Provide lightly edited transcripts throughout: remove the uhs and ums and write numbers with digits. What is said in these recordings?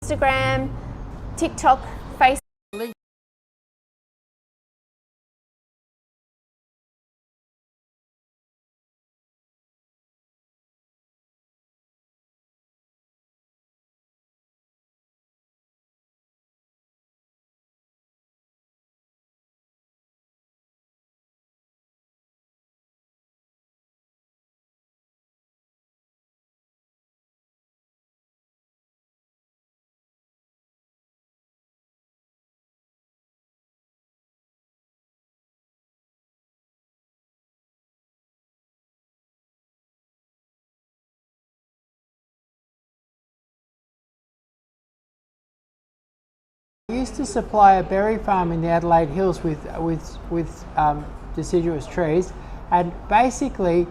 Instagram, TikTok, Facebook. We used to supply a berry farm in the Adelaide Hills with deciduous trees, and basically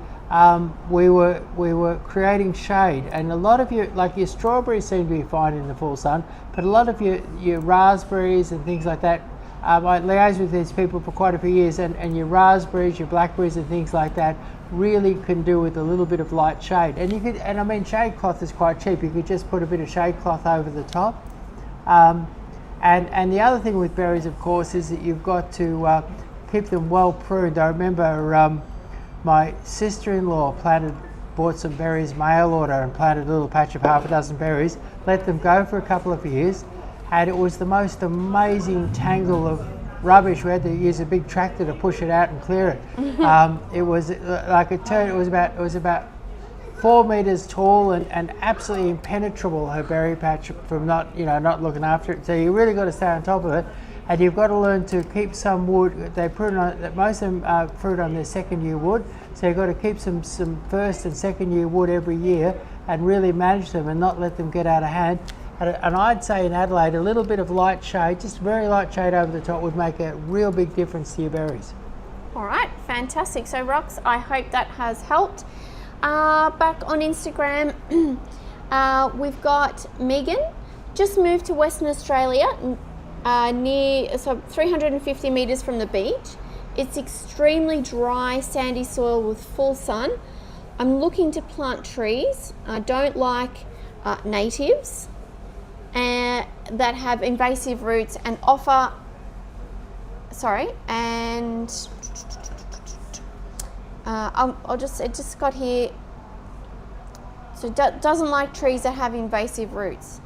we were creating shade. And a lot of your strawberries seem to be fine in the full sun, but a lot of your raspberries and things like that. I liaised with these people for quite a few years, and your raspberries, your blackberries, and things like that really can do with a little bit of light shade. And you could, and I mean, shade cloth is quite cheap. You could just put a bit of shade cloth over the top. And the other thing with berries, of course, is that you've got to keep them well pruned. I remember my sister-in-law bought some berries mail order and planted a little patch of half a dozen berries, let them go for a couple of years, and it was the most amazing tangle of rubbish. We had to use a big tractor to push it out and clear it. It was like it was about 4 meters tall and absolutely impenetrable, her berry patch, from not looking after it. So you really got to stay on top of it, and you've got to learn to keep some wood. They prune on, most of them fruit on their second year wood, so you've got to keep some first and second year wood every year and really manage them and not let them get out of hand. And I'd say in Adelaide, a little bit of light shade, just very light shade over the top, would make a real big difference to your berries. All right, fantastic. So Rox, I hope that has helped. Back on Instagram, we've got Megan, just moved to Western Australia, near 350 metres from the beach. It's extremely dry, sandy soil with full sun. I'm looking to plant trees. I don't like natives that have invasive roots and offer, it just got here. So doesn't like trees that have invasive roots.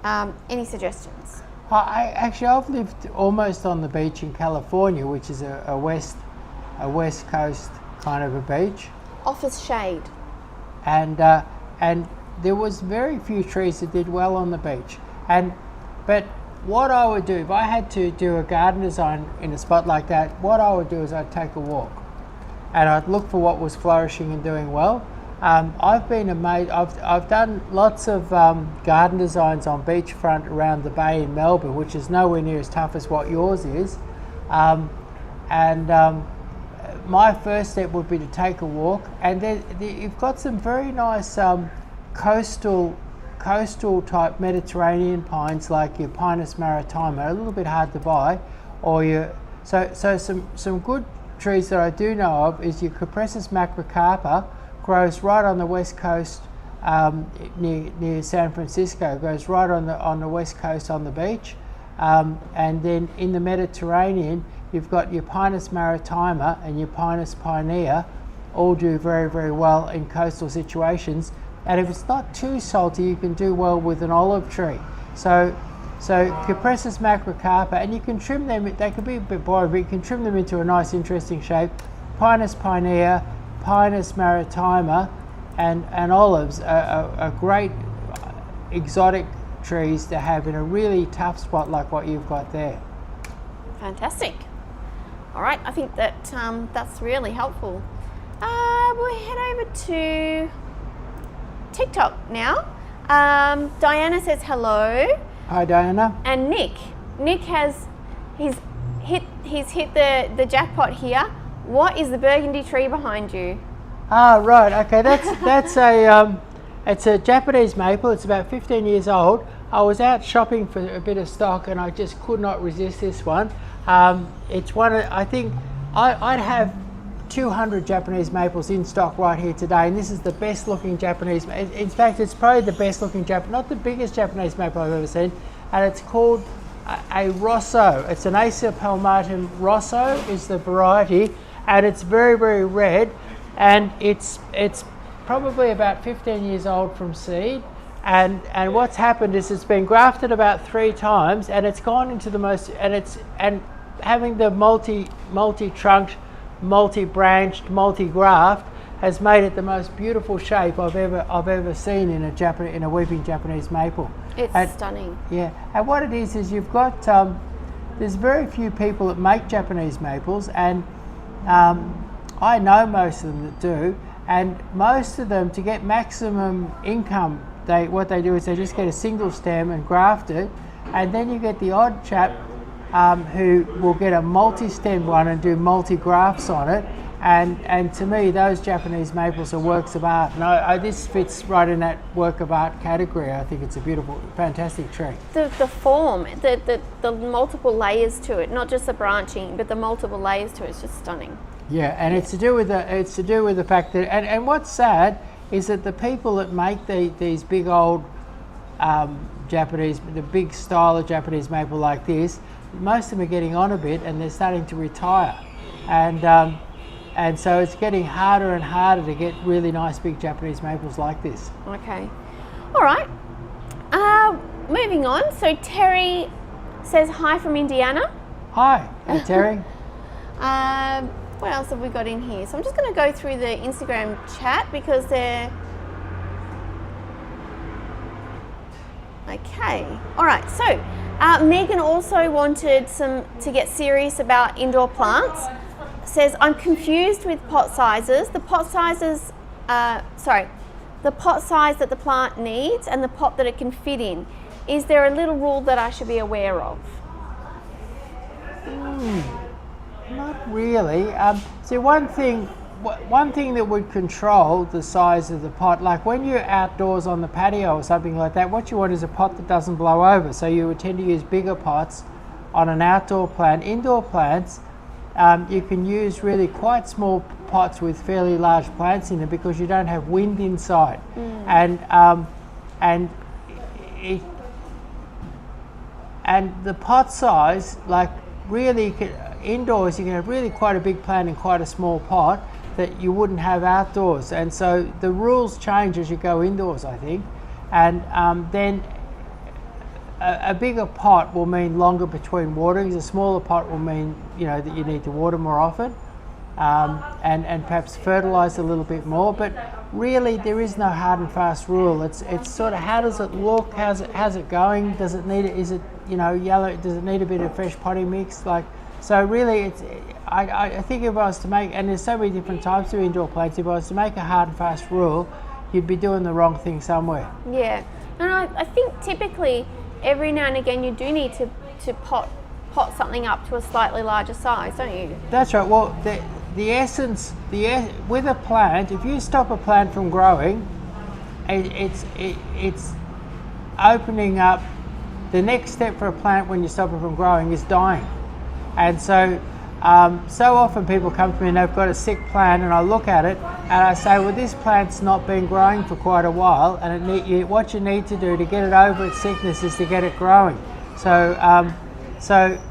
Any suggestions? I've lived almost on the beach in California, which is a west coast kind of a beach. Offers shade. And there was very few trees that did well on the beach. But what I would do if I had to do a garden design in a spot like that, what I would do is I'd take a walk, and I'd look for what was flourishing and doing well. I've been amazed. I've done lots of garden designs on beachfront around the bay in Melbourne, which is nowhere near as tough as what yours is. My first step would be to take a walk, and then you've got some very nice coastal type Mediterranean pines, like your Pinus maritima, a little bit hard to buy, or some good trees that I do know of is your Cupressus macrocarpa, grows right on the west coast, near San Francisco, goes right on the west coast on the beach, and then in the Mediterranean you've got your Pinus maritima and your Pinus pinea, all do very, very well in coastal situations. And if it's not too salty, you can do well with an olive tree. So Cupressus macrocarpa, and you can trim them. They can be a bit boring, but you can trim them into a nice, interesting shape. Pinus pinea, Pinus maritima, and olives are great exotic trees to have in a really tough spot like what you've got there. Fantastic. All right, I think that that's really helpful. We'll head over to TikTok now. Diana says hello. Hi, Diana. And Nick has hit the jackpot here. What is the burgundy tree behind you? Ah, right. Okay, that's it's a Japanese maple. It's about 15 years old. I was out shopping for a bit of stock, and I just could not resist this one. It's one of, I think I'd have 200 Japanese maples in stock right here today, and this is the best looking Japanese. In fact, it's probably the best looking not the biggest Japanese maple I've ever seen, and it's called a Rosso. It's an Acer palmatum Rosso is the variety, and it's very, very red, and it's probably about 15 years old from seed. And what's happened is it's been grafted about 3 times, and it's gone into the most, and having the multi-trunked, multi-branched, multi-graft has made it the most beautiful shape I've ever seen in a weeping Japanese maple. It's stunning. Yeah, and what it is you've got there's very few people that make Japanese maples, and I know most of them that do, and most of them, to get maximum income, what they do is they just get a single stem and graft it, and then you get the odd chap who will get a multi-stem one and do multi-grafts on it, and to me those Japanese maples are works of art. And this fits right in that work of art category. I think it's a beautiful, fantastic tree. The form, the multiple layers to it, not just the branching, but the multiple layers to it is just stunning. Yeah, and it's to do with the fact that, and what's sad is that the people that make these big old Japanese, the big style of Japanese maple like this, most of them are getting on a bit and they're starting to retire, and so it's getting harder and harder to get really nice big Japanese maples like this. Okay, all right. Moving on. So Terry says hi from Indiana. Hi, hey Terry. What else have we got in here? So I'm just going to go through the Instagram chat because they're... Okay. All right. So Megan also wanted to get serious about indoor plants. Says, I'm confused with pot sizes. The pot sizes, the pot size that the plant needs and the pot that it can fit in. Is there a little rule that I should be aware of? Not really. See, one thing that would control the size of the pot, like when you're outdoors on the patio or something like that, what you want is a pot that doesn't blow over. So you would tend to use bigger pots on an outdoor plant. Indoor plants, you can use really quite small pots with fairly large plants in them because you don't have wind inside. And the pot size, like really, indoors you can have really quite a big plant in quite a small pot that you wouldn't have outdoors, and so the rules change as you go indoors, I think. And then a bigger pot will mean longer between waterings. A smaller pot will mean that you need to water more often, and perhaps fertilise a little bit more. But really, there is no hard and fast rule. It's sort of, how does it look? How's it going? Does it need it? Is it yellow? Does it need a bit of fresh potting mix? So really, I think if I was to make, and there's so many different types of indoor plants, if I was to make a hard and fast rule, you'd be doing the wrong thing somewhere. Yeah, and I think typically every now and again you do need to pot something up to a slightly larger size, don't you? That's right. Well, the essence, with a plant, if you stop a plant from growing, it's opening up. The next step for a plant when you stop it from growing is dying. And so often people come to me and they've got a sick plant, and I look at it and I say, well, this plant's not been growing for quite a while, and what you need to do to get it over its sickness is to get it growing. So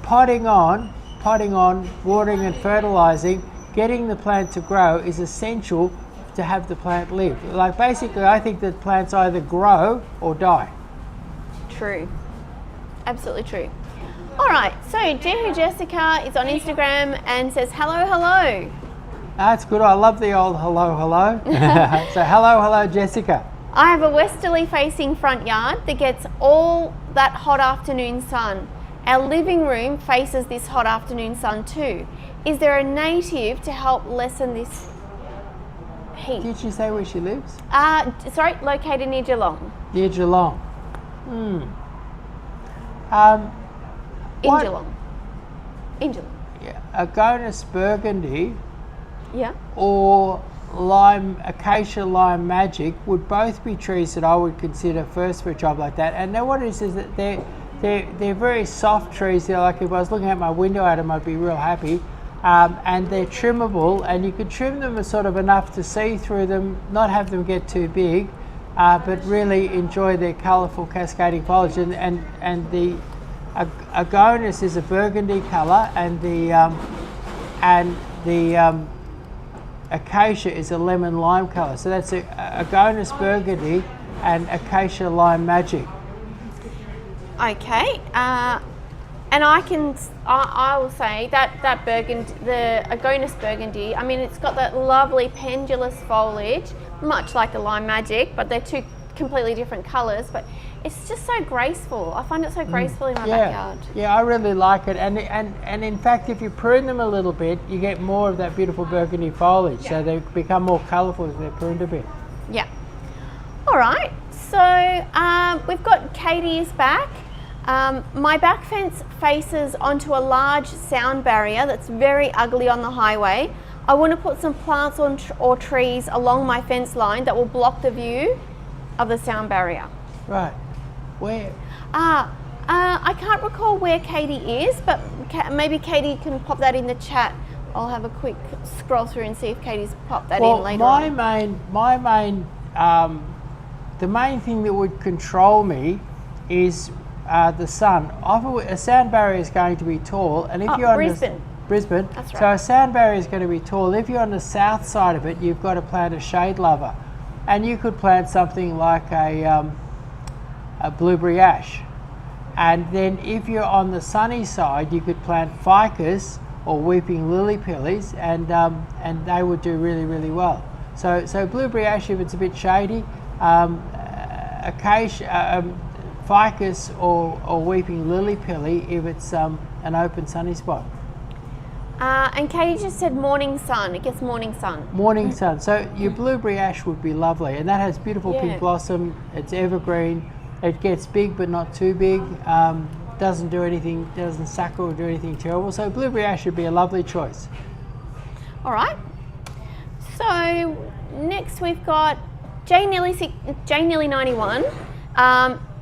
potting on, watering and fertilising, getting the plant to grow is essential to have the plant live. Like basically, I think that plants either grow or die. True. Absolutely true. All right, so Jehu Jessica is on Instagram and says, hello. That's good. I love the old hello. So hello, Jessica. I have a westerly facing front yard that gets all that hot afternoon sun. Our living room faces this hot afternoon sun too. Is there a native to help lessen this heat? Did she say where she lives? Located near Geelong. Near Geelong. In Geelong. Yeah, Agonis burgundy. Yeah. Or acacia lime magic would both be trees that I would consider first for a job like that. And then what it is that they're very soft trees. They're like, if I was looking at my window at them, I'd be real happy. and they're trimmable, and you could trim them as sort of enough to see through them, not have them get too big, but really enjoy their colourful cascading foliage. And the Agonis is a burgundy colour, and the Acacia is a lemon lime colour. So that's Agonis burgundy and Acacia lime magic. Okay, and I will say that burgundy, the Agonis burgundy, I mean, it's got that lovely pendulous foliage, much like the lime magic, but they're two completely different colours, but it's just so graceful. I find it so graceful in my backyard. Yeah, I really like it, and in fact, if you prune them a little bit, you get more of that beautiful burgundy foliage, so they become more colourful if they're pruned a bit. Yeah. All right, so we've got Katie's back. My back fence faces onto a large sound barrier that's very ugly on the highway. I want to put some plants or trees along my fence line that will block the view of the sound barrier. Right. Where? I can't recall where Katie is, but maybe Katie can pop that in the chat. I'll have a quick scroll through and see if Katie's popped that in later on. The main thing that would control me is the sun. A sound barrier is going to be tall, and if you're on Brisbane, that's right. So a sound barrier is going to be tall. If you're on the south side of it, you've got to plant a shade lover, and you could plant something like a blueberry ash. And then if you're on the sunny side, you could plant ficus or weeping lily pillies, and they would do really, really well. So blueberry ash if it's a bit shady, acacia, ficus or weeping lily pilly if it's an open sunny spot. And Katie just said morning sun. It gets morning sun. Morning sun. So your blueberry ash would be lovely, and that has beautiful pink blossom. It's evergreen. It gets big but not too big. Doesn't do anything. Doesn't sucker or do anything terrible. So blueberry ash would be a lovely choice. All right. So next we've got Jay Nearly 91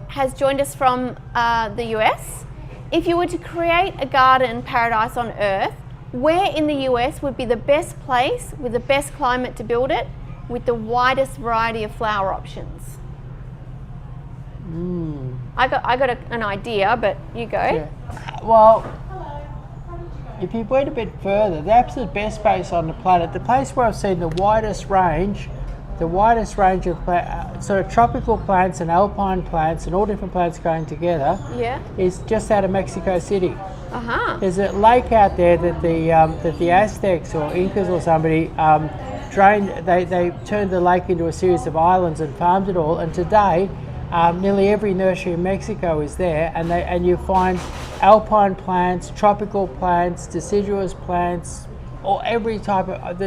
has joined us from the US. If you were to create a garden paradise on Earth, where in the US would be the best place with the best climate to build it, with the widest variety of flower options? I got an idea, but you go. Yeah. Well, if you went a bit further, the absolute best place on the planet, the place where I've seen the widest range of sort of tropical plants and alpine plants and all different plants going together, is just out of Mexico City. There's a lake out there that the Aztecs or Incas or somebody drained. They turned the lake into a series of islands and farmed it all. And today, nearly every nursery in Mexico is there, and you find alpine plants, tropical plants, deciduous plants, or every type of.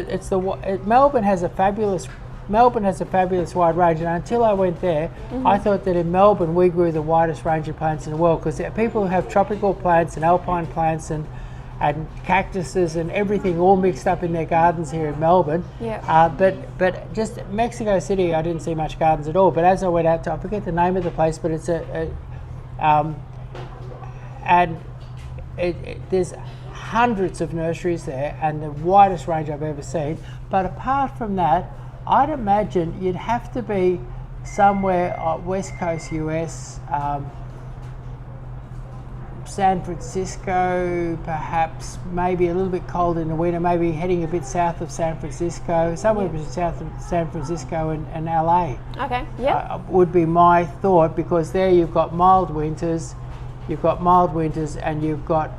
Melbourne has a fabulous wide range, and until I went there, I thought that in Melbourne we grew the widest range of plants in the world, because people who have tropical plants and alpine plants and cactuses and everything all mixed up in their gardens here in Melbourne. But just Mexico City, I didn't see much gardens at all. But as I went out to, I forget the name of the place, but it's there's hundreds of nurseries there and the widest range I've ever seen. But apart from that, I'd imagine you'd have to be somewhere West Coast US, San Francisco, perhaps maybe a little bit cold in the winter, maybe heading a bit south of San Francisco, somewhere between south of San Francisco and LA. Okay, would be my thought, because there you've got mild winters, and you've got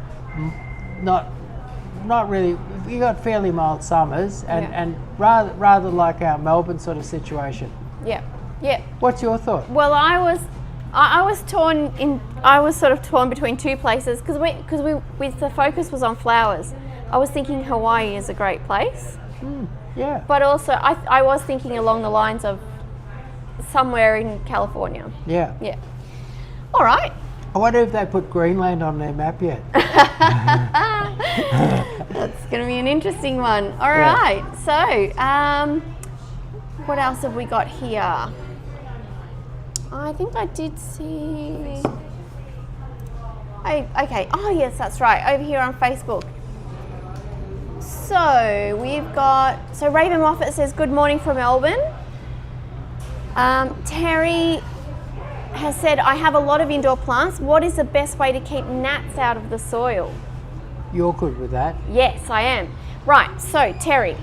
not really, you got fairly mild summers, and rather like our Melbourne sort of situation. Yeah. What's your thought? Well, I was sort of torn between two places, because the focus was on flowers. I was thinking Hawaii is a great place. But also I was thinking along the lines of somewhere in California. Yeah. All right. I wonder if they put Greenland on their map yet. That's going to be an interesting one. All right. So, what else have we got here? I think I did see. Okay. Oh, yes, that's right. Over here on Facebook. So we've got, so Raven Moffat says, good morning from Melbourne. Terry has said, I have a lot of indoor plants. What is the best way to keep gnats out of the soil? You're good with that. Yes, I am. Right, so Terry,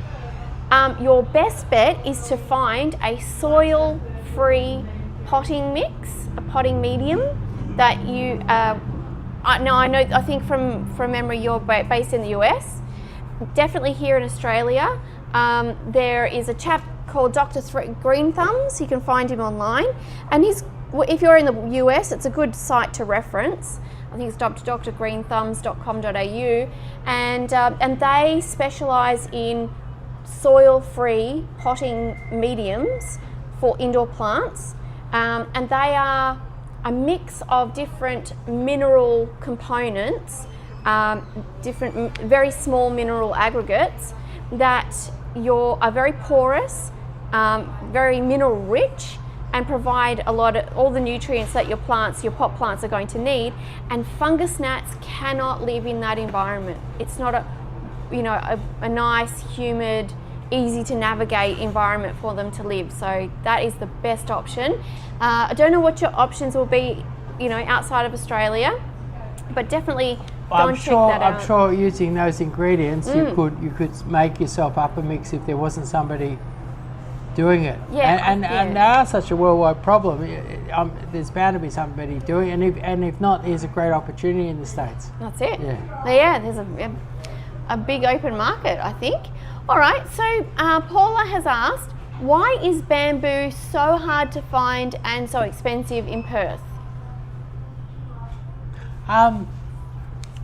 your best bet is to find a soil-free potting mix, a potting medium that you, I think from memory you're based in the US. Definitely here in Australia, there is a chap called Dr. Green Thumbs. You can find him online, and if you're in the US, it's a good site to reference. I think it's drgreenthumbs.com.au, and they specialise in soil-free potting mediums for indoor plants, and they are a mix of different mineral components, different very small mineral aggregates that are very porous, very mineral rich, and provide all the nutrients that your pot plants are going to need. And fungus gnats cannot live in that environment. It's not a nice, humid, easy to navigate environment for them to live. So that is the best option. I don't know what your options will be, outside of Australia, but definitely go and check that out. I'm sure using those ingredients, you could make yourself up a mix if there wasn't somebody doing it. And they are such a worldwide problem. There's bound to be somebody doing it, and if not, there's a great opportunity in the States. That's it. Yeah, there's a big open market, I think. All right, so Paula has asked, why is bamboo so hard to find and so expensive in Perth?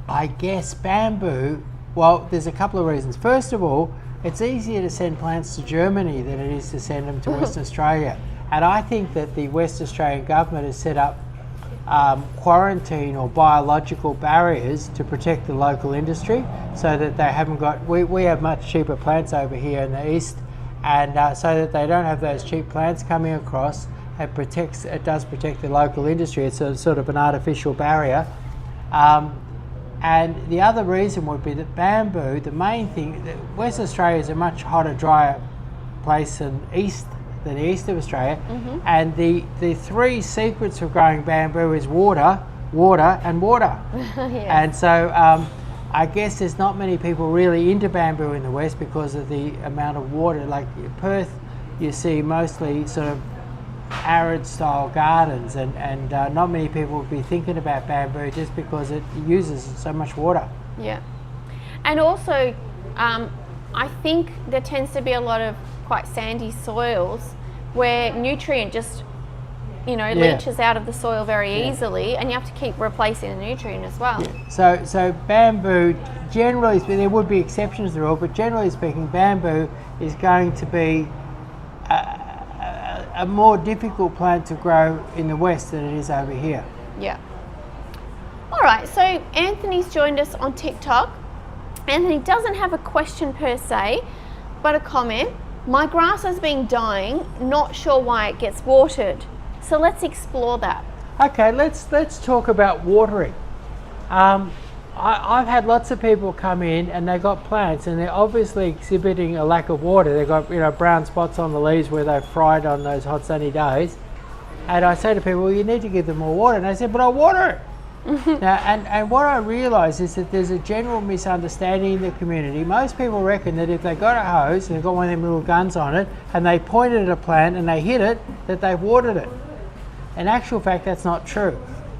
I guess bamboo, well, there's a couple of reasons. First of all, it's easier to send plants to Germany than it is to send them to Western Australia. And I think that the West Australian government has set up quarantine or biological barriers to protect the local industry, so that they haven't got, we have much cheaper plants over here in the east, and so that they don't have those cheap plants coming across. It does protect the local industry. It's a sort of an artificial barrier. And the other reason would be that bamboo, the main thing, West Australia is a much hotter, drier place than the east of Australia. And the three secrets of growing bamboo is water, water and water. And so I guess there's not many people really into bamboo in the West because of the amount of water. Like Perth, you see mostly sort of arid style gardens, and not many people would be thinking about bamboo just because it uses so much water. Yeah, and also I think there tends to be a lot of quite sandy soils where nutrient just leaches out of the soil very easily, and you have to keep replacing the nutrient as well. So bamboo, generally, there would be exceptions to the rule, but generally speaking, bamboo is going to be a more difficult plant to grow in the West than it is over here. Yeah. All right, so Anthony's joined us on TikTok. Anthony doesn't have a question per se, but a comment. My grass has been dying, not sure why it gets watered. So let's explore that. Okay, let's talk about watering. I've had lots of people come in and they've got plants and they're obviously exhibiting a lack of water. They've got brown spots on the leaves where they've fried on those hot sunny days. And I say to people, well, you need to give them more water. And they said, but I water it. Now, and what I realise is that there's a general misunderstanding in the community. Most people reckon that if they got a hose and they've got one of them little guns on it and they pointed at a plant and they hit it, that they've watered it. In actual fact, that's not true.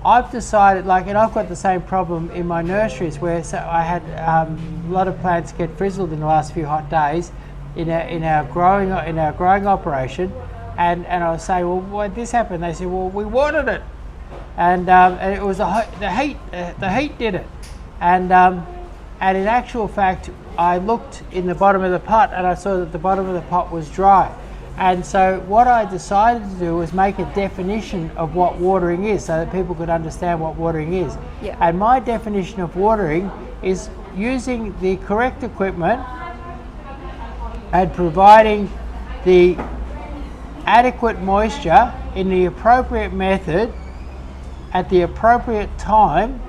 I've decided, and I've got the same problem in my nurseries where I had a lot of plants get frizzled in the last few hot days in our growing operation, and I was saying, well, why did this happen? They said, well, we watered it, and it was the heat. The heat did it, and in actual fact, I looked in the bottom of the pot and I saw that the bottom of the pot was dry. And so what I decided to do was make a definition of what watering is so that people could understand what watering is. Yeah. And my definition of watering is using the correct equipment and providing the adequate moisture in the appropriate method at the appropriate time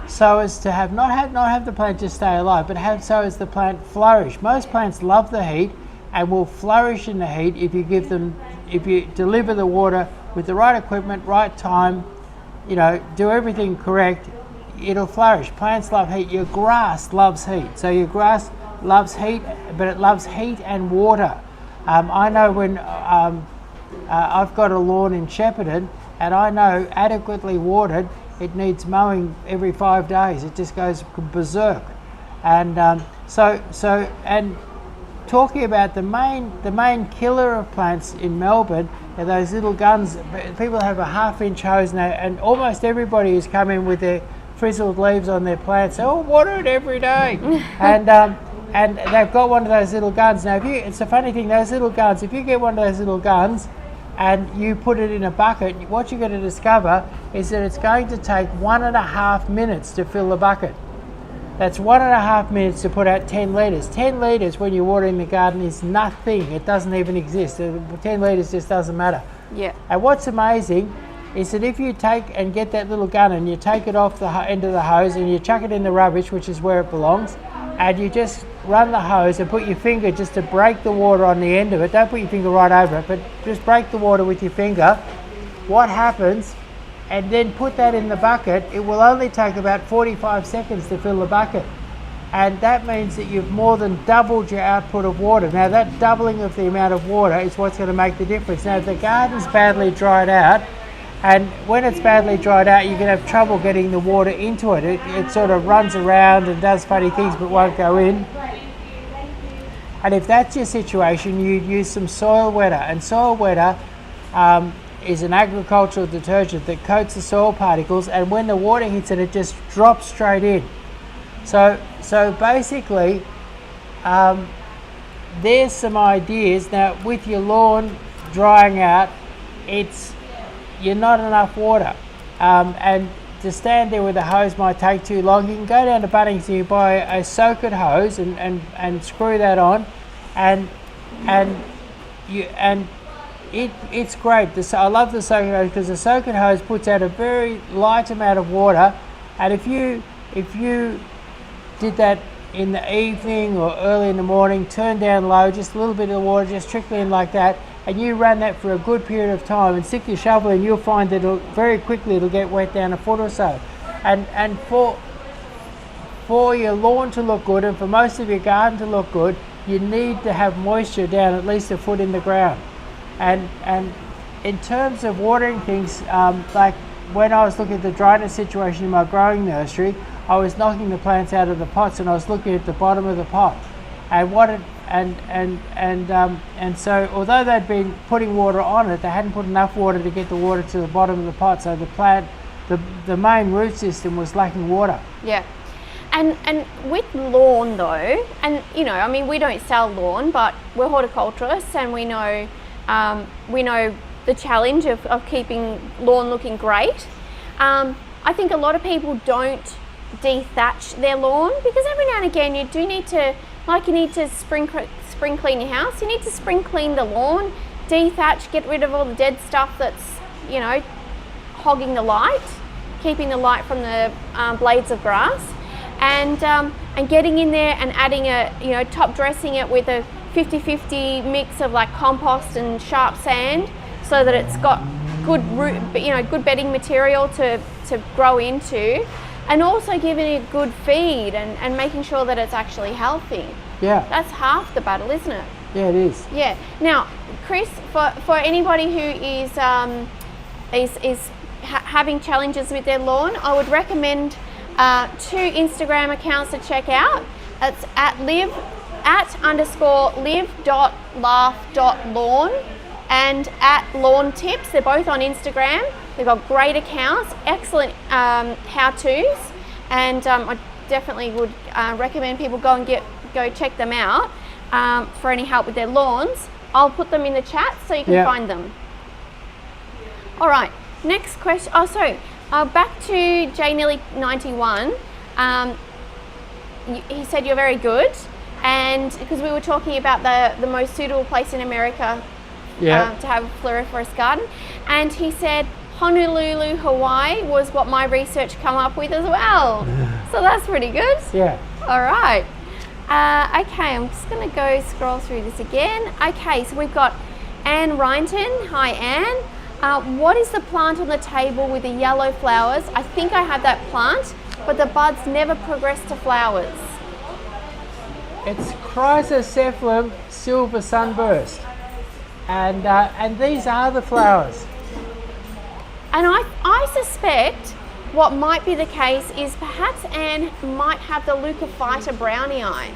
so as to have not have the plant just stay alive, but have so as the plant flourish. Most plants love the heat and will flourish in the heat if you deliver the water with the right equipment, right time, do everything correct, it'll flourish. Plants love heat. Your grass loves heat. So your grass loves heat, but it loves heat and water. I know when I've got a lawn in Shepparton, and I know adequately watered, it needs mowing every 5 days. It just goes berserk. And and talking about the main killer of plants in Melbourne are those little guns. People have a 1/2 inch hose now, and almost everybody has come in with their frizzled leaves on their plants. Oh, water it every day. And they've got one of those little guns. Now, it's a funny thing, those little guns, if you get one of those little guns and you put it in a bucket, what you're going to discover is that it's going to take 1.5 minutes to fill the bucket. That's 1.5 minutes to put out 10 litres. 10 litres when you're watering the garden is nothing. It doesn't even exist. 10 litres just doesn't matter. Yeah. And what's amazing is that if you take and get that little gun and you take it off the end of the hose and you chuck it in the rubbish, which is where it belongs, and you just run the hose and put your finger just to break the water on the end of it. Don't put your finger right over it, but just break the water with your finger. What happens, and then put that in the bucket, it will only take about 45 seconds to fill the bucket. And that means that you've more than doubled your output of water. Now that doubling of the amount of water is what's going to make the difference. Now if the garden's badly dried out, and when it's badly dried out, you can have trouble getting the water into it. It sort of runs around and does funny things but won't go in. And if that's your situation, you'd use some soil wetter. And soil wetter is an agricultural detergent that coats the soil particles, and when the water hits it, it just drops straight in. So basically, there's some ideas. Now with your lawn drying out, you're not enough water, and to stand there with a hose might take too long. You can go down to Bunnings and you buy a socket hose and screw that on, and it's great. I love the socket hose because the socket hose puts out a very light amount of water, and if you did that in the evening or early in the morning, turn down low, just a little bit of water just trickle in like that, and you run that for a good period of time and stick your shovel in, you'll find that very quickly it'll get wet down a foot or so. And for your lawn to look good and for most of your garden to look good, you need to have moisture down at least a foot in the ground. And in terms of watering things, like when I was looking at the dryness situation in my growing nursery, I was knocking the plants out of the pots and I was looking at the bottom of the pot, and so although they'd been putting water on it, they hadn't put enough water to get the water to the bottom of the pot, so the plant, the main root system was lacking water. Yeah. And with lawn though, and we don't sell lawn, but we're horticulturists and we know the challenge of keeping lawn looking great. I think a lot of people don't de-thatch their lawn, because every now and again you do need to, you need to spring clean your house, you need to spring clean the lawn, de-thatch, get rid of all the dead stuff that's hogging the light, keeping the light from the blades of grass, and getting in there and adding top dressing it with a 50-50 mix of compost and sharp sand, so that it's got good root, good bedding material to grow into, and also giving it good feed and making sure that it's actually healthy. Yeah. That's half the battle, isn't it? Yeah, it is. Yeah. Now, Chris, for anybody who is having challenges with their lawn, I would recommend 2 Instagram accounts to check out. It's @live_live.laugh.lawn and @lawn tips. They're both on Instagram. They've got great accounts, excellent how-tos, and I definitely would recommend people go check them out for any help with their lawns. I'll put them in the chat so you can find them. All right, next question. Back to JNilly91. He said you're very good, and because we were talking about the most suitable place in America to have a floriferous garden, and he said Honolulu, Hawaii was what my research come up with as well. So that's pretty good. Yeah. All right. Okay, I'm just going to go scroll through this again. Okay, so we've got Anne Rynton. Hi, Anne. What is the plant on the table with the yellow flowers? I think I have that plant, but the buds never progress to flowers. It's Chrysocephalum silver sunburst, and these are the flowers. And I suspect what might be the case is perhaps Anne might have the Leucophyta brownie eye.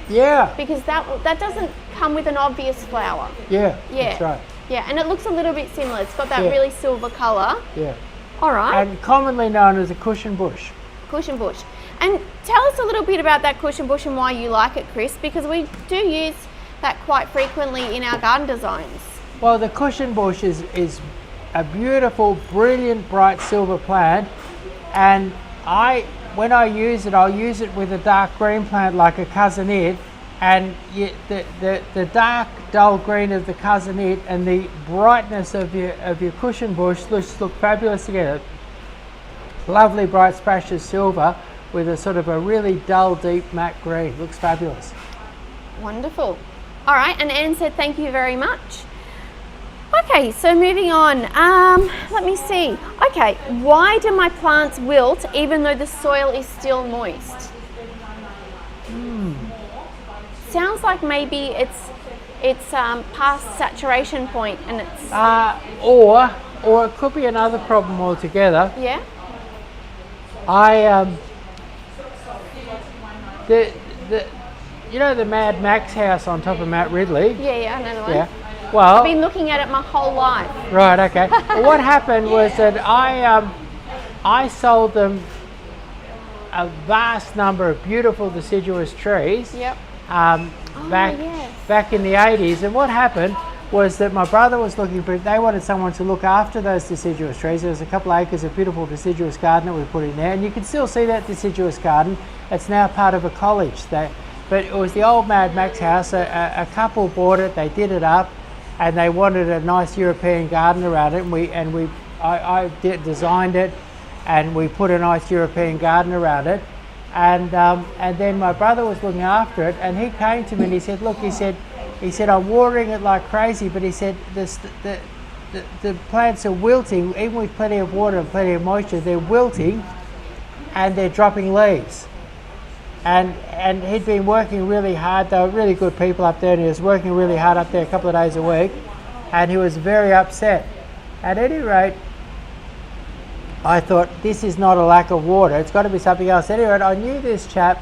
Yeah. Because that doesn't come with an obvious flower. Yeah. Yeah. That's right. Yeah, and it looks a little bit similar. It's got that Yeah. really silver colour. Yeah. All right. And commonly known as a cushion bush. Cushion bush. And tell us a little bit about that cushion bush and why you like it, Chris, because we do use that quite frequently in our garden designs. Well, the cushion bush is a beautiful, brilliant, bright silver plant, and when I use it, I'll use it with a dark green plant like a cousin-it, and the dark, dull green of the cousin-it and the brightness of your cushion bush look fabulous together. Lovely, bright splash of silver with a sort of a really dull, deep matte green. Looks fabulous. Wonderful. All right, and Anne said thank you very much. Okay, so moving on. Let me see. Okay, why do my plants wilt even though the soil is still moist? Sounds like maybe it's past saturation point and it's or it could be another problem altogether. yeah. You know the Mad Max house on top of Mount Ridley? Yeah, I know the one. Yeah. Well, I've been looking at it my whole life. right, okay. Well, what happened was that I sold them a vast number of beautiful deciduous trees. Yep. Back in the 80s, and what happened was that my brother was looking for, they wanted someone to look after those deciduous trees. There was a couple of acres of beautiful deciduous garden that we put in there, and you can still see that deciduous garden. It's now part of a college. But it was the old Mad Max house. A couple bought it, they did it up, and they wanted a nice European garden around it, and I designed it, and we put a nice European garden around it. And then my brother was looking after it, and he came to me and he said, look, he said I'm watering it like crazy, but he said the plants are wilting, even with plenty of water and plenty of moisture, they're wilting and they're dropping leaves. And he'd been working really hard. They were really good people up there, and he was working really hard up there a couple of days a week, and he was very upset. At any rate, I thought, this is not a lack of water, it's got to be something else. Anyway, I knew this chap,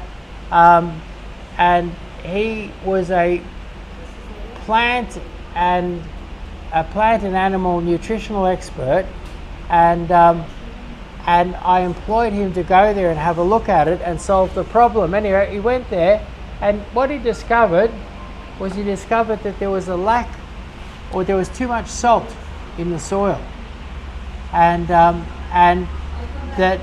and he was a plant and animal nutritional expert, and I employed him to go there and have a look at it and solve the problem. Anyway, he went there, and what he discovered was that there was a lack, or there was too much salt in the soil, and that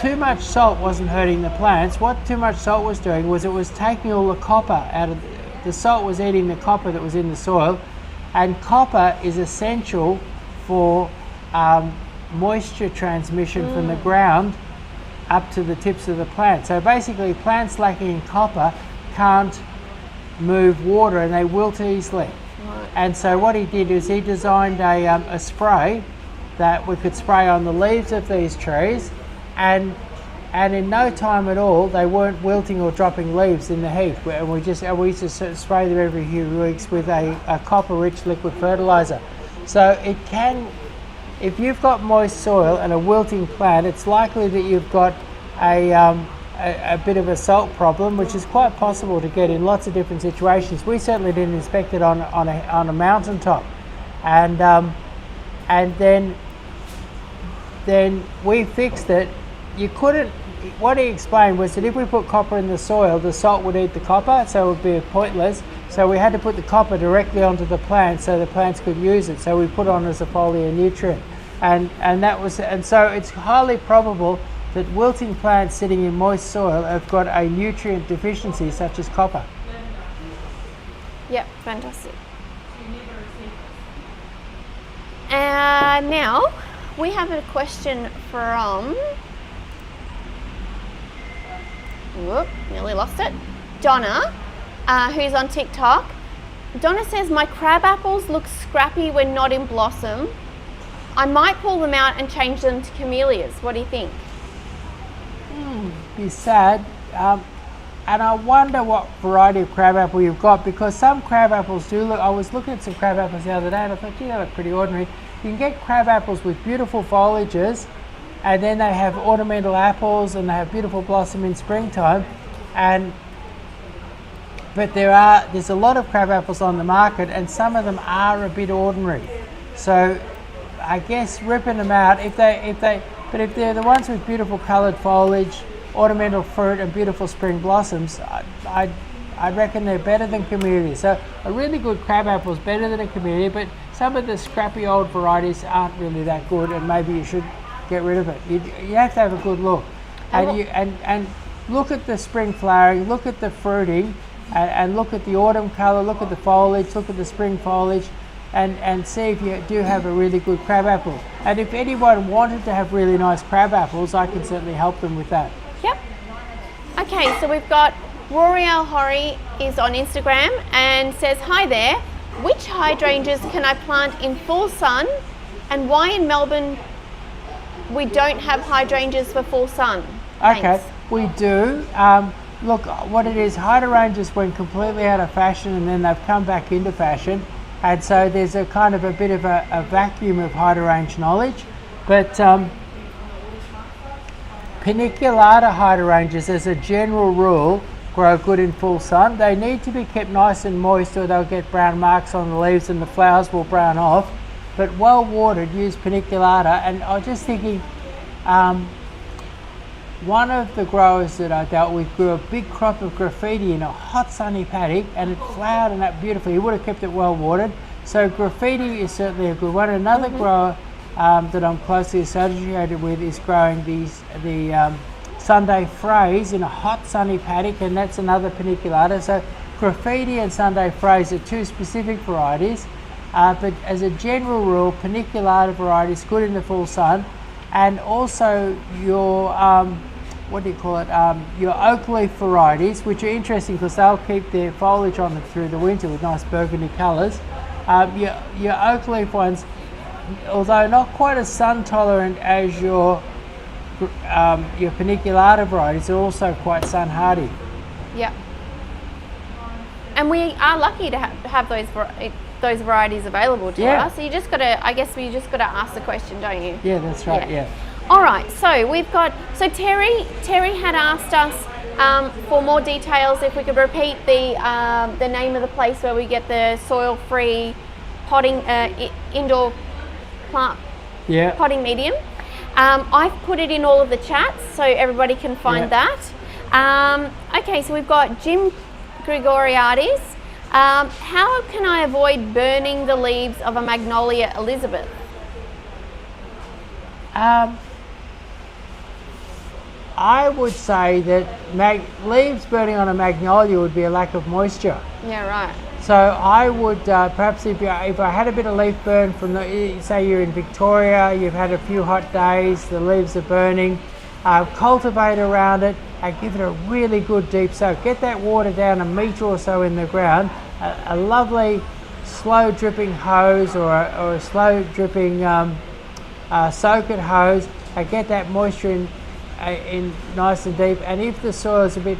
too much salt wasn't hurting the plants. What too much salt was doing was it was taking all the copper out of the salt was eating the copper that was in the soil, and copper is essential for moisture transmission from the ground up to the tips of the plant. So basically, plants lacking in copper can't move water and they wilt easily. Right. And so what he did is he designed a spray that we could spray on the leaves of these trees, and in no time at all they weren't wilting or dropping leaves in the heat. And we used to spray them every few weeks with a copper-rich liquid fertilizer. So it can, if you've got moist soil and a wilting plant, it's likely that you've got a bit of a salt problem, which is quite possible to get in lots of different situations. We certainly didn't inspect it on a mountaintop, and then we fixed it. You couldn't. What he explained was that if we put copper in the soil, the salt would eat the copper, so it would be pointless. So we had to put the copper directly onto the plant so the plants could use it. So we put on as a foliar nutrient, and so it's highly probable that wilting plants sitting in moist soil have got a nutrient deficiency such as copper. Yep, fantastic. Now we have a question from, whoop, nearly lost it, Donna, who's on TikTok. Donna says, my crab apples look scrappy when not in blossom. I might pull them out and change them to camellias. What do you think? Be sad. And I wonder what variety of crab apple you've got, because some crab apples do look, I was looking at some crab apples the other day and I thought, gee, they look pretty ordinary. You can get crab apples with beautiful foliages, and then they have ornamental apples and they have beautiful blossom in springtime. But there's a lot of crab apples on the market, and some of them are a bit ordinary. So I guess ripping them out, if they're the ones with beautiful coloured foliage, ornamental fruit and beautiful spring blossoms, I reckon they're better than camellias. So a really good crab apple is better than a camellia, but some of the scrappy old varieties aren't really that good, and maybe you should get rid of it. You have to have a good look, and look at the spring flowering, look at the fruiting, and look at the autumn colour, look at the foliage, look at the spring foliage, and see if you do have a really good crab apple. And if anyone wanted to have really nice crab apples, I can certainly help them with that. Yep. Okay, so we've got Rory Hori is on Instagram and says, hi there, which hydrangeas can I plant in full sun, and why in Melbourne we don't have hydrangeas for full sun? Okay, Thanks. we do. Look, what it is, hydrangeas went completely out of fashion and then they've come back into fashion, and so there's a kind of a bit of a vacuum of hydrangea knowledge. But paniculata hydrangeas, as a general rule, grow good in full sun. They need to be kept nice and moist or they'll get brown marks on the leaves and the flowers will brown off. But well watered, use paniculata. And I was just thinking, one of the growers that I dealt with grew a big crop of graffiti in a hot sunny paddock, and it flowered and that beautifully. He would have kept it well watered. So graffiti is certainly a good one. Another grower that I'm closely associated with is growing the Sunday Fraise in a hot sunny paddock, and that's another paniculata. So graffiti and Sunday Fraise are two specific varieties, but as a general rule, paniculata variety is good in the full sun. And also your your oak leaf varieties, which are interesting because they'll keep their foliage on them through the winter with nice burgundy colours. Your oak leaf ones, although not quite as sun tolerant as your paniculata varieties, are also quite sun hardy. Yeah. And we are lucky to have those varieties available to us. So you just got to, I guess we just got to ask the question, don't you? Yeah, that's right. Yeah. All right. So we've got. So Terry had asked us for more details. If we could repeat the name of the place where we get the soil-free potting indoor plant potting medium. I've put it in all of the chats so everybody can find that. Okay. So we've got Jim Gregoriades. How can I avoid burning the leaves of a Magnolia Elizabeth? I would say that leaves burning on a magnolia would be a lack of moisture. Yeah, right. So I would perhaps if I had a bit of leaf burn from say you're in Victoria, you've had a few hot days, the leaves are burning, cultivate around it and give it a really good deep soak. Get that water down a metre or so in the ground. A lovely slow dripping hose or a slow dripping soaker hose, and get that moisture in nice and deep. And if the soil is a bit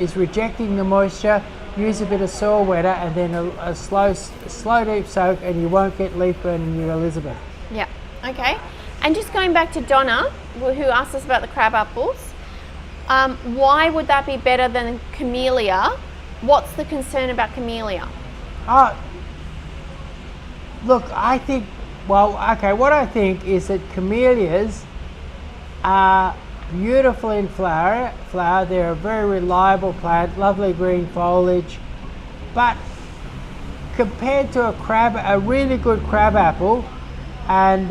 is rejecting the moisture, use a bit of soil wetter and then a slow deep soak, and you won't get leaf burn in your Elizabeth. Yeah. Okay. And just going back to Donna, who asked us about the crab apples, why would that be better than camellia? What's the concern about camellia? Look, I think, what I think is that camellias are beautiful in flower. They're a very reliable plant, lovely green foliage. But compared to a really good crab apple, and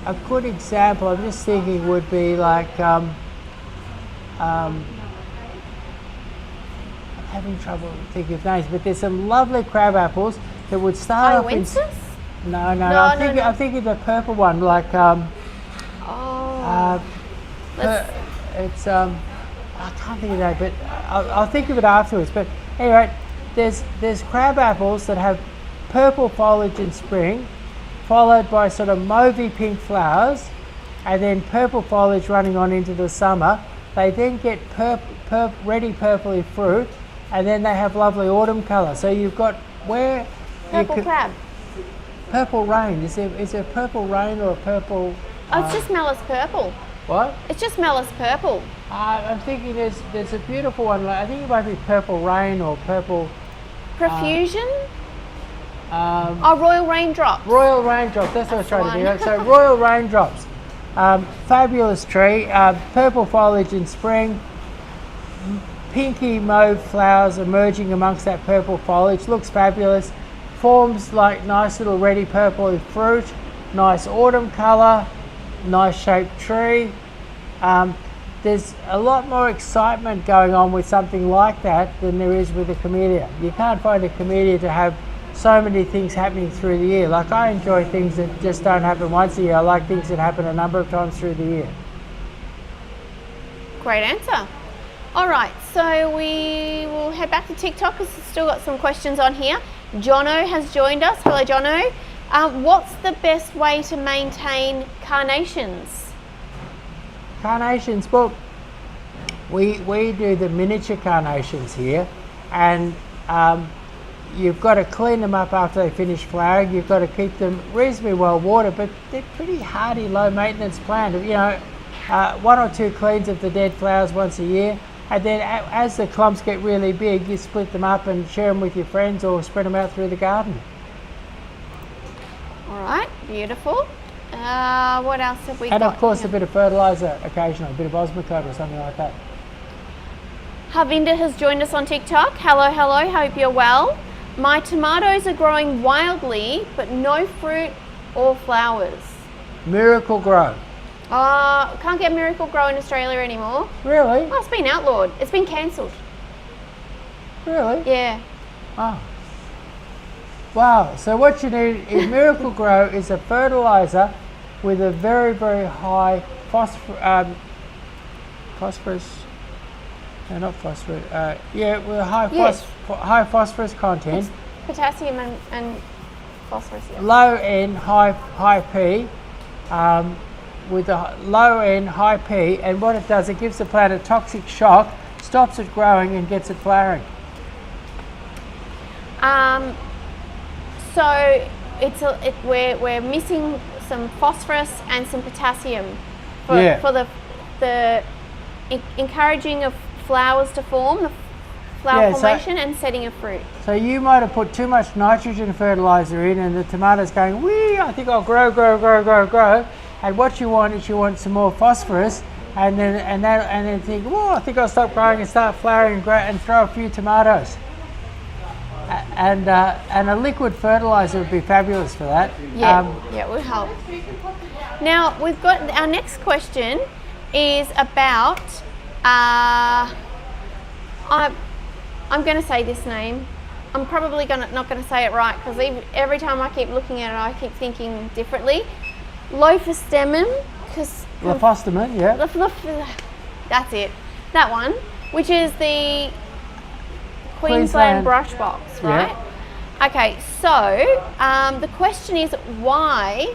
a good example, I'm just thinking, would be like, I'm having trouble thinking of names, but there's some lovely crab apples that would start off in... No, I'm thinking the purple one, like it's I can't think of that, but I'll think of it afterwards. But anyway, there's crab apples that have purple foliage in spring, followed by sort of mauvey pink flowers, and then purple foliage running on into the summer. They then get reddy purpley fruit, and then they have lovely autumn colour. So you've got where Purple crab. Purple rain. Is there purple rain or a purple? Oh, it's just Mellis purple. What? It's just Mellis purple. I'm thinking there's a beautiful one. I think it might be purple rain or purple. Profusion. Royal raindrops. Royal raindrops. That's what I was trying to do. So royal raindrops. Fabulous tree. Purple foliage in spring. Pinky mauve flowers emerging amongst that purple foliage. Looks fabulous. Forms like nice little reddy purple fruit. Nice autumn colour. Nice shaped tree. There's a lot more excitement going on with something like that than there is with a camellia. You can't find a camellia to have so many things happening through the year. Like, I enjoy things that just don't happen once a year. I like things that happen a number of times through the year. Great answer. All right, so we will head back to TikTok because we've still got some questions on here. Jono has joined us. Hello, Jono. What's the best way to maintain carnations? Carnations, well, we do the miniature carnations here, and you've got to clean them up after they finish flowering. You've got to keep them reasonably well watered, but they're pretty hardy, low maintenance plant. You know, 1 or 2 cleans of the dead flowers once a year, and then as the clumps get really big, you split them up and share them with your friends or spread them out through the garden. All right, beautiful. What else have we got? And of course, a bit of fertiliser occasionally, a bit of osmocote or something like that. Harvinder has joined us on TikTok. Hello, hello, hope you're well. My tomatoes are growing wildly, but no fruit or flowers. Miracle Grow. Can't get Miracle Grow in Australia anymore. Really? Oh, it's been outlawed. It's been cancelled. Really? Yeah. Oh. Wow, so what you need in Miracle Grow is a fertiliser with a very, very high phosphorus, with a high phosphorus content. It's potassium and phosphorus. Yeah. Low N, high P, with a low N, high P, and what it does, it gives the plant a toxic shock, stops it growing and gets it flowering. So we're missing some phosphorus and some potassium for the encouraging of flowers to form, the flower formation and setting of fruit. So you might have put too much nitrogen fertiliser in, and the tomato's going, wee, I think I'll grow. And what you want is some more phosphorus, and then think, oh, I think I'll stop growing and start flowering and throw a few tomatoes. And a liquid fertiliser would be fabulous for that. Yeah, it would help. Now we've got our next question is about. I'm going to say this name. I'm probably not going to say it right because every time I keep looking at it, I keep thinking differently. Lophostemon, Lophostemon, yeah. That's it. That one, which is the Queensland brush box, right? Yeah. Okay, so the question is why.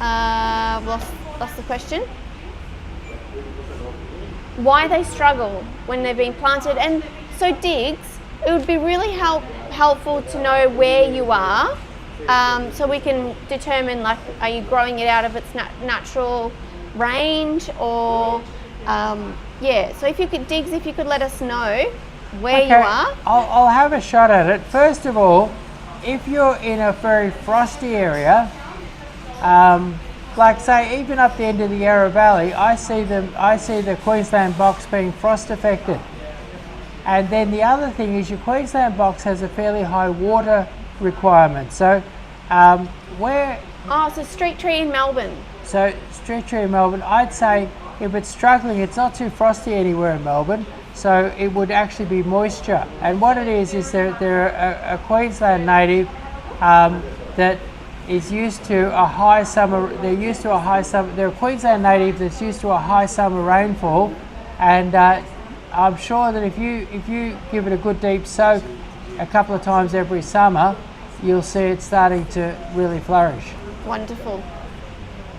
Lost the question. Why they struggle when they've been planted, and so Diggs, it would be really helpful to know where you are, so we can determine, like, are you growing it out of its natural range, or so if you could let us know where you are. I'll have a shot at it. First of all, if you're in a very frosty area, like say even up the end of the Yarra Valley, I see the Queensland box being frost affected. And then the other thing is your Queensland box has a fairly high water requirement. So so street tree in Melbourne. So street tree in Melbourne, I'd say if it's struggling, it's not too frosty anywhere in Melbourne, so it would actually be moisture. And what it is they're a Queensland native that is used to a high summer. They're used to a high summer. They're a Queensland native that's used to a high summer rainfall, and I'm sure that if you give it a good deep soak a couple of times every summer, you'll see it starting to really flourish. Wonderful.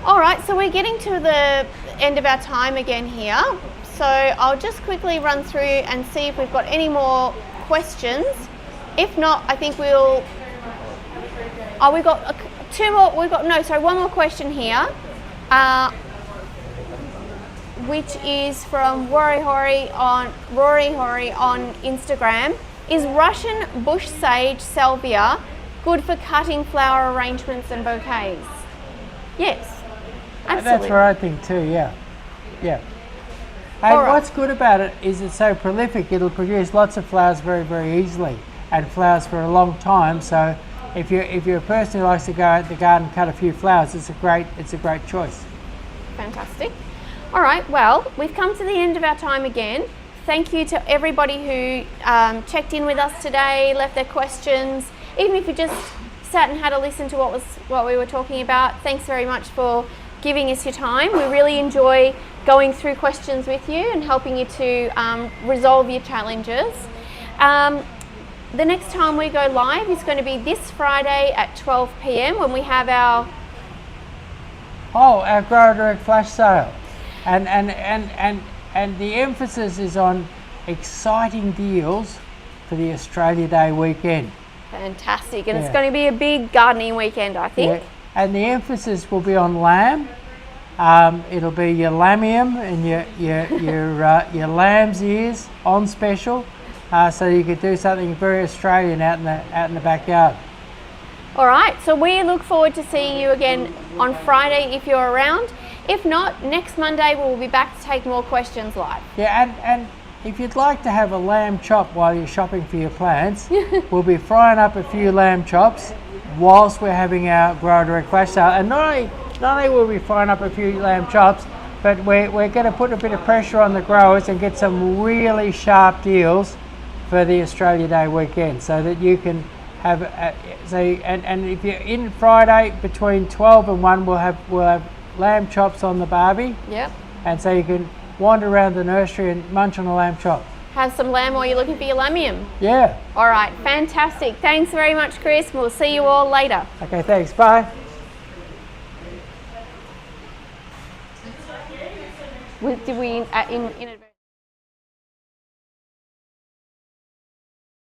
All right, so we're getting to the end of our time again here. So I'll just quickly run through and see if we've got any more questions. If not, I think we'll. Oh, we've got two more. One more question here, which is from Rory Hori on Instagram. Is Russian bush sage salvia good for cutting flower arrangements and bouquets? Yes, absolutely. That's what I think too. Yeah. And All right. What's good about it is it's so prolific. It'll produce lots of flowers very, very easily, and flowers for a long time. So if you're a person who likes to go out in the garden and cut a few flowers, it's a great choice. Fantastic. All right. Well, we've come to the end of our time again. Thank you to everybody who checked in with us today, left their questions. Even if you just sat and had a listen to what we were talking about, thanks very much for giving us your time. We really enjoy going through questions with you and helping you to resolve your challenges. The next time we go live is going to be this Friday at 12 p.m. when we have our Grower Direct flash sale, and the emphasis is on exciting deals for the Australia Day weekend. Fantastic, and it's going to be a big gardening weekend, I think. Yeah. And the emphasis will be on lamb. It'll be your lamium and your lamb's ears on special, so you could do something very Australian out in the backyard. All right, so we look forward to seeing you again on Friday if you're around. If not, next Monday we'll be back to take more questions live. Yeah, and if you'd like to have a lamb chop while you're shopping for your plants, we'll be frying up a few lamb chops whilst we're having our Grower Direct flash sale. And not only will we be frying up a few lamb chops, but we're going to put a bit of pressure on the growers and get some really sharp deals for the Australia Day weekend, so that you can have and if you're in Friday between 12 and 1, we'll have lamb chops on the barbie. Yep. And so you can wander around the nursery and munch on a lamb chop. Have some lamb while you're looking for your lamium. Yeah. All right, fantastic. Thanks very much, Chris. We'll see you all later. Okay, thanks. Bye. Did we inadvertently